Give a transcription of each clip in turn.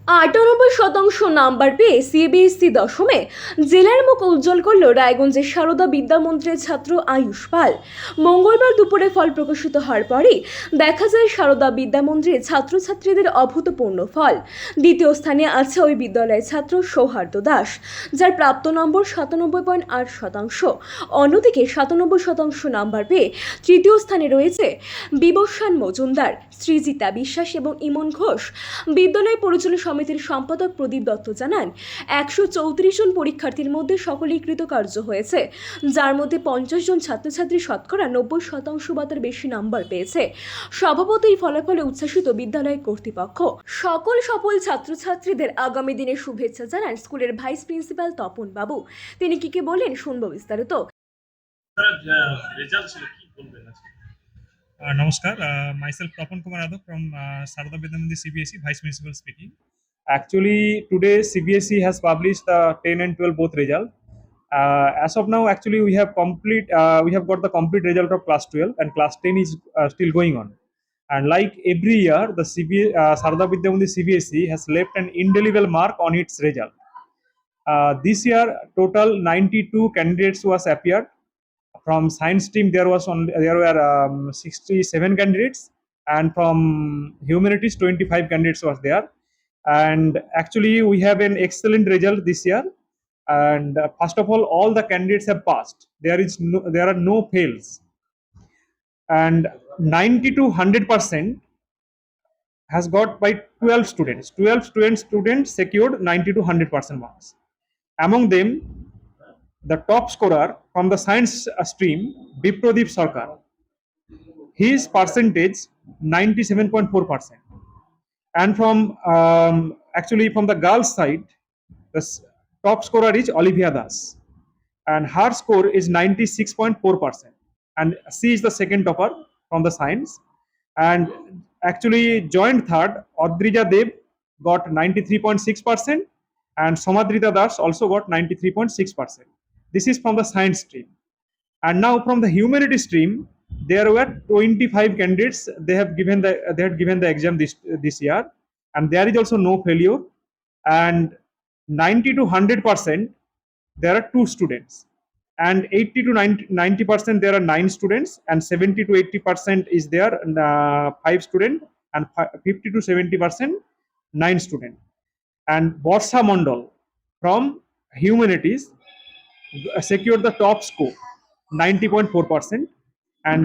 98% number পেয়ে CBSE দশমে জেলার মুখ উজ্জ্বল করল রায়গঞ্জের সারদা বিদ্যামন্দিরের ছাত্র আয়ুষ পাল। মঙ্গলবার দুপুরে ফল প্রকাশিত হওয়ার পরেই দেখা যায় সারদা বিদ্যামন্দিরের ছাত্রছাত্রীদের অভূতপূর্ণ ফল। দ্বিতীয় স্থানে আছে ওই বিদ্যালয়ের ছাত্র সৌহার্দ্য দাস, যার প্রাপ্ত নম্বর 97.8%। অন্যদিকে 97% নাম্বার পেয়ে তৃতীয় স্থানে রয়েছে বিবস্বান মজুমদার, সৃজিতা বিশ্বাস এবং ইমন ঘোষ। বিদ্যালয় পরিচালনা সমিতির সম্পাদক প্রদীপ দত্ত জানান, 134 জন পরীক্ষার্থীর মধ্যে সকলেই কৃতকার্য হয়েছে, যার মধ্যে 50 জন ছাত্রছাত্রী শতকরা 90% বা তার বেশি নাম্বার পেয়েছে। স্বভাবতই এই ফলাফলে উচ্ছ্বাসিত বিদ্যালয় কর্তৃপক্ষ। সকল সফল ছাত্রছাত্রীদের আগামী দিনের শুভেচ্ছা জানান স্কুলের ভাইস প্রিন্সিপাল তপন বাবু। তিনি কি বলেন শুনবো বিস্তারিত। Namaskar, myself Tapan Kumar Adok from Sarada Vidyamandir CBSE, Vice Principal speaking. Actually, today CBSE has published the 10 and 12 both result. As of now, actually we have got the complete result of class 12 and class 10 is still going on. And like every year, the Sarada Vidyamandir CBSE has left an indelible mark on its result. This year, total 92 candidates was appeared. From science stream there were 67 candidates, and from humanities 25 candidates was there. And actually we have an excellent result this year. And first of all the candidates have passed. There are no fails. And 90 to 100% has got by 12 students. 12 students secured 90 to 100% marks. Among them, the top scorer from the science stream, Biprodeep Sarkar, his percentage 97.4%. And from actually from the girls side, the top scorer is Olivia Das, and her score is 96.4%. And she is the second topper from the science. And actually joint third, Adrija Dev got 93.6%, and Somadrita Das also got 93.6%. This is from the science stream. And now from the humanity stream, there were 25 candidates. They had given the exam this year, and there is also no failure. And 90 to 100% there are 2 students, and 80 to 90% there are 9 students, and 70 to 80% is there 5 student, and 50 to 70% 9 student. And Borsha Mondal from humanities secured the top score 90.4%. And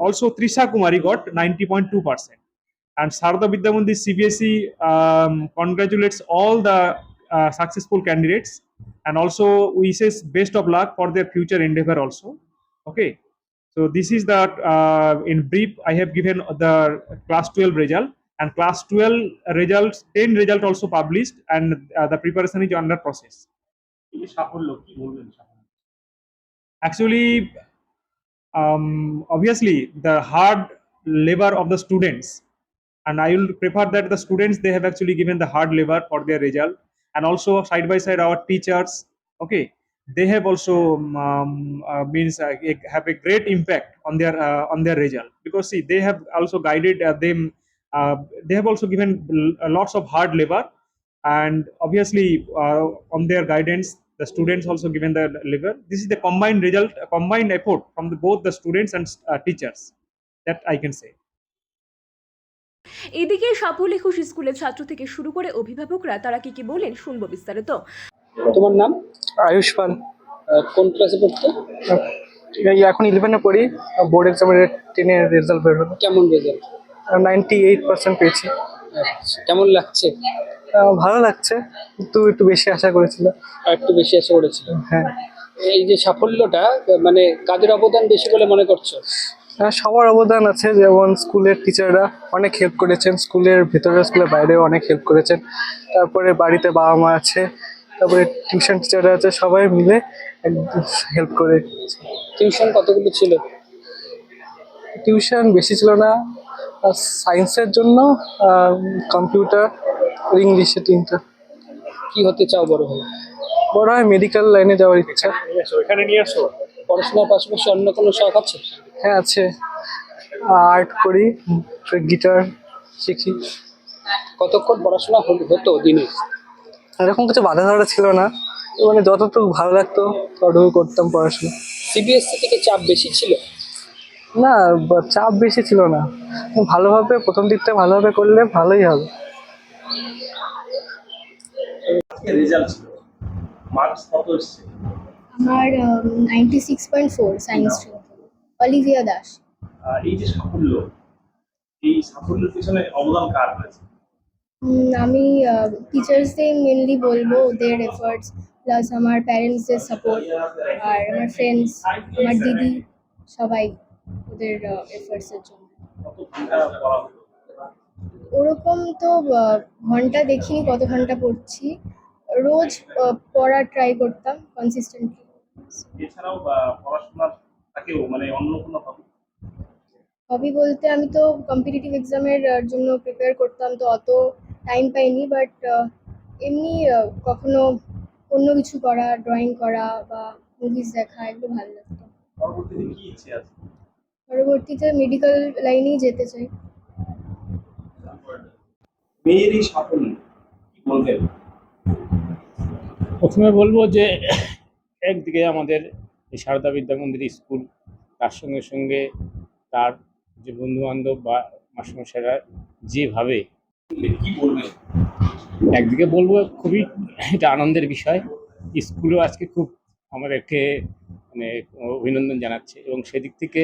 also Trisha Kumari got 90.2%. And Sarada Vidyamandir CBSE congratulates all the successful candidates, and also wishes best of luck for their future endeavor also. Okay, so this is the in brief I have given the class 12 result. And class 12 results, 10 result also published, and the preparation is under process. Actually, obviously the hard labor of the students, and I will prefer that the students, they have actually given the hard labor for their result. And also side by side our teachers, okay, they have also have a great impact on their result, because see, they have also guided them. They have also given lots of hard labor, and obviously on their guidance the students also given the labor. This is the combined result, a combined effort from both the students and teachers, that I can say. এদিকে সাফল্য একুশ স্কুলের ছাত্র থেকে শুরু করে অভিভাবকরা তারা কি বলেন শুনবো বিস্তারিত। তোমার নাম? আয়ুষ পাল। কোন ক্লাসে পড়তে? এখন 11-এ পড়ি। বোর্ড এক্সামের 10-এর রেজাল্ট বের হলো। কেমন রেজাল্ট? 98% পেয়েছি। কেমন লাগছে? ভালো লাগছে, কিন্তু একটু বেশি আশা করেছিলাম। আর একটু বেশি আশা করেছিলাম। হ্যাঁ। এই যে সাফল্যটা, মানে কাদের অবদান বেশি বলে মনে করছো? সবার অবদান আছে, যেমন স্কুলের টিচাররা অনেক হেল্প করেছেন, স্কুলের ভেতরে স্কুলের বাইরেও অনেক হেল্প করেছেন। তারপরে বাড়িতে বাবা মা আছে, তারপরে টিউশন টিচাররা আছে, সবাই মিলে হেল্প করে। টিউশন কতগুলো ছিল? টিউশন বেশি ছিল না, সায়েন্সের জন্য কম্পিউটার, ইংলিশে 3টা। কি হতে চাও বড় হয়ে? বড় হয় মেডিকেল লাইনে যাওয়ার ইচ্ছা। এখানে নিয়ে আসো। পড়াশোনার পাশাপাশি অন্য কোনো শখ আছে? হ্যাঁ আছে, আর্ট করি, গিটার শিখি। কতক্ষণ পড়াশোনা হতো দিনে? এরকম কিছু বাধা ধরা ছিল না, মানে যতটুকু ভালো লাগতো ততটুকু করতাম পড়াশোনা। সিবিএসসি থেকে চাপ বেশি ছিল? না, চাপ বেশি ছিল না। ভালোভাবে প্রথম দিকটা ভালোভাবে করলে ভালোই হবে। রেজাল্ট ছিল, মার্কস কত এসছে? আমার 96.4 সায়েন্স স্ট্রিম থেকে। অলিভিয়া দাস। এই যে সাফল্য, এই সাফল্যের পিছনে অবদান কার রয়েছে? আমি টিচার্সদের মেনলি বলবো, ওদের এফার্টস প্লাস আমার প্যারেন্টসদের সাপোর্ট আর আমার ফ্রেন্ডস, আমার দিদি, সবাই ওদের এফার্টসের জন্য। কত ঘন্টা পড়া হলো? ওরকম তো ঘন্টা দেখিনি কত ঘন্টা পড়ছি, রোজ পড়ার ট্রাই করতাম কনসিস্টেন্টলি। এছাড়াও পড়াশোনার থাকেও মানে অন্য কোনো হবি? হবি বলতে আমি তো কম্পিটিটিভ এক্সামের জন্য প্রিপেয়ার করতাম, তো অত টাইম পাইনি, বাট এমনি কখনো অন্য কিছু করা, ড্রয়িং করা বা মুভিজ দেখা, এগুলো ভালো লাগতো। পরবর্তীতে কি ইচ্ছে আছে? পরবর্তীতে মেডিকেল লাইনেই যেতে চাই। মেয়ের এই সাফল্য কি বলবেন? প্রথমে বলবো যে একদিকে আমাদের এই সারদা বিদ্যা মন্দির স্কুল, তার সঙ্গে সঙ্গে তার যে বন্ধুবান্ধব বা মাস্টারমশাইরা যেভাবে, কি বলবেন? একদিকে বলবো খুবই এটা আনন্দের বিষয়, স্কুলও আজকে খুব আমাদেরকে মানে অভিনন্দন জানাচ্ছে, এবং সেদিক থেকে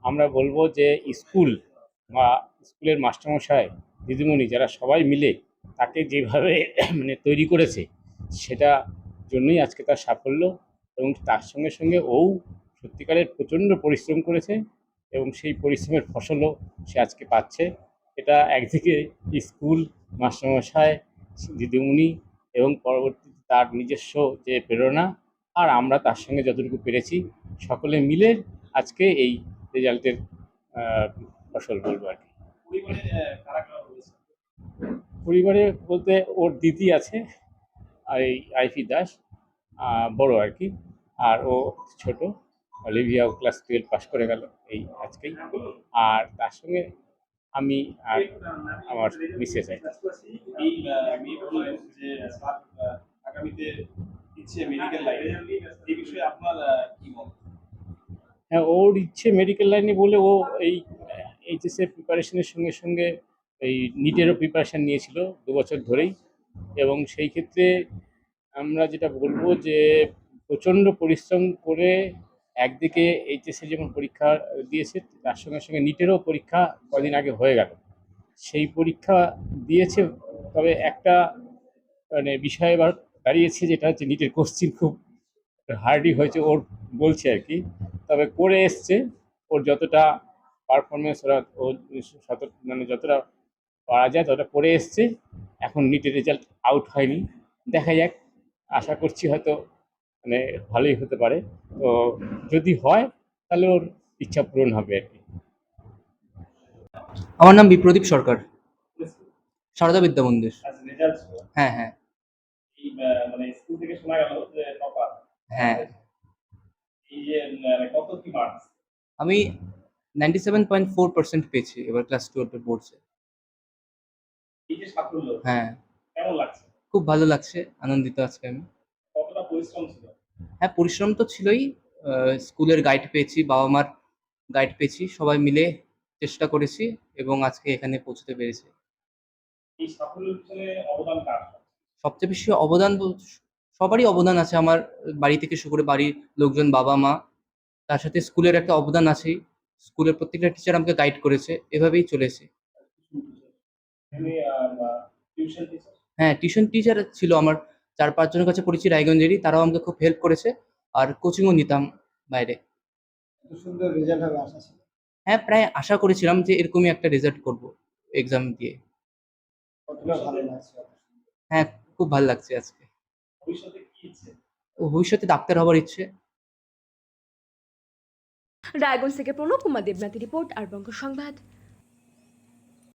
আমরা বলবো যে স্কুল বা স্কুলের মাস্টারমশাই দিদিমণি যারা সবাই মিলে তাকে যেভাবে মানে তৈরি করেছে, সেটা জন্যই আজকে তার সাফল্য। এবং তার সঙ্গে সঙ্গে ও সত্যিকারের প্রচণ্ড পরিশ্রম করেছে এবং সেই পরিশ্রমের ফসলও সে আজকে পাচ্ছে। এটা একদিকে স্কুল, মাস্টারমশাই, দিদিমণি এবং পরবর্তীতে তার নিজস্ব যে প্রেরণা, আর আমরা তার সঙ্গে যতটুকু পেরেছি সকলে মিলে আজকে এই রেজাল্টের ফসল বলবো আর কি। পরিবারে কারা কারা রয়েছে? পরিবারে বলতে ওর দিদি আছে, এই আইফি দাস, বড় আর কি, আর ও ছোট, অলিভিয়াও ক্লাস 12 পাস করে গেল এই আজকেই। আর তার সঙ্গে আমি আর আমার মিসেস আছে। এই মেয়ে বললেন যে তার আগামীতে ইচ্ছে মেডিকেল লাইনে, এই বিষয়ে আপনার কি মত? হ্যাঁ, ওর ইচ্ছে মেডিকেল লাইনে বলে ও এই এইচএসের প্রিপারেশনের সঙ্গে সঙ্গে এই নিটেরও প্রিপারেশান নিয়েছিল 2 বছর ধরেই, এবং সেই ক্ষেত্রে আমরা যেটা বলবো যে প্রচণ্ড পরিশ্রম করে একদিকে এইচএসে যেমন পরীক্ষা দিয়েছে, তার সঙ্গে সঙ্গে নিটেরও পরীক্ষা কদিন আগে হয়ে গেল, সেই পরীক্ষা দিয়েছে। তবে একটা মানে বিষয় এবার দাঁড়িয়েছে, যেটা হচ্ছে নিটের কোশ্চিন খুব হার্ডই হয়েছে ওর, বলছে আর কি। তবে করে এসছে, ওর যতটা পারফরমেন্স ওরা ও মানে যতটা পারা যায় ততটা করে এসছে। এখন নিটের রেজাল্ট আউট হয়নি, দেখা যাক, আশা করছি হয়তো মানে ভালোই হতে পারে। তো যদি হয় তাহলে ওর ইচ্ছা পূরণ হবে আর কি। আমার নাম বিপ্রদীপ সরকার, সারদা বিদ্যা মন্দির। রেজাল্ট হ্যাঁ হ্যাঁ এই মানে স্কুল থেকে শোনা গেল যে টপার, হ্যাঁ। এই যে কত কি মার্কস? আমি 97.4% পেয়েছি এবার ক্লাস 12 বোর্ডসে। এই যে সাফল্য, হ্যাঁ, কেমন লাগছে? খুব ভালো লাগছে, আনন্দিত আজকে আমি। কতটা পরিশ্রম ছিল? হ্যাঁ, পরিশ্রম তো ছিলই, স্কুলের গাইড পেয়েছি, বাবা মার গাইড পেয়েছি, সবাই মিলে চেষ্টা করেছি এবং আজকে এখানে পৌঁছতে পেরেছি। এই সাফল্যের পিছনে অবদান কার? সবচেয়ে বেশি অবদান সবারই অবদান আছে, আমার বাড়ি থেকে শুরু করে বাড়ির লোকজন, বাবা মা, তার সাথে স্কুলের একটা অবদান আছেই। স্কুলের প্রত্যেকটা টিচার আমাকে গাইড করেছে, এভাবেই চলেছে। এমনি টিউশন টিচার? হ্যাঁ, টিউশন টিচার ছিল আমার 4-5 জনের কাছে পড়েছি রায়গঞ্জেরই, তারাও আমাকে খুব হেল্প করেছে, আর কোচিংও নিতাম বাইরে। এত সুন্দর রেজাল্ট হবে আশা ছিল? হ্যাঁ, প্রায় আশা করেছিলাম যে এরকমই একটা রেজাল্ট করব এক্সাম দিয়ে। কতটা ভালো লাগছে? হ্যাঁ, খুব ভালো লাগছে আজকে। ভবিষ্যতে কি ইচ্ছে? ভবিষ্যতে ডাক্তার হবার ইচ্ছে। রায়গঞ্জ থেকে প্রণব কুমার দেবনাথের রিপোর্ট, আর বঙ্গ সংবাদ।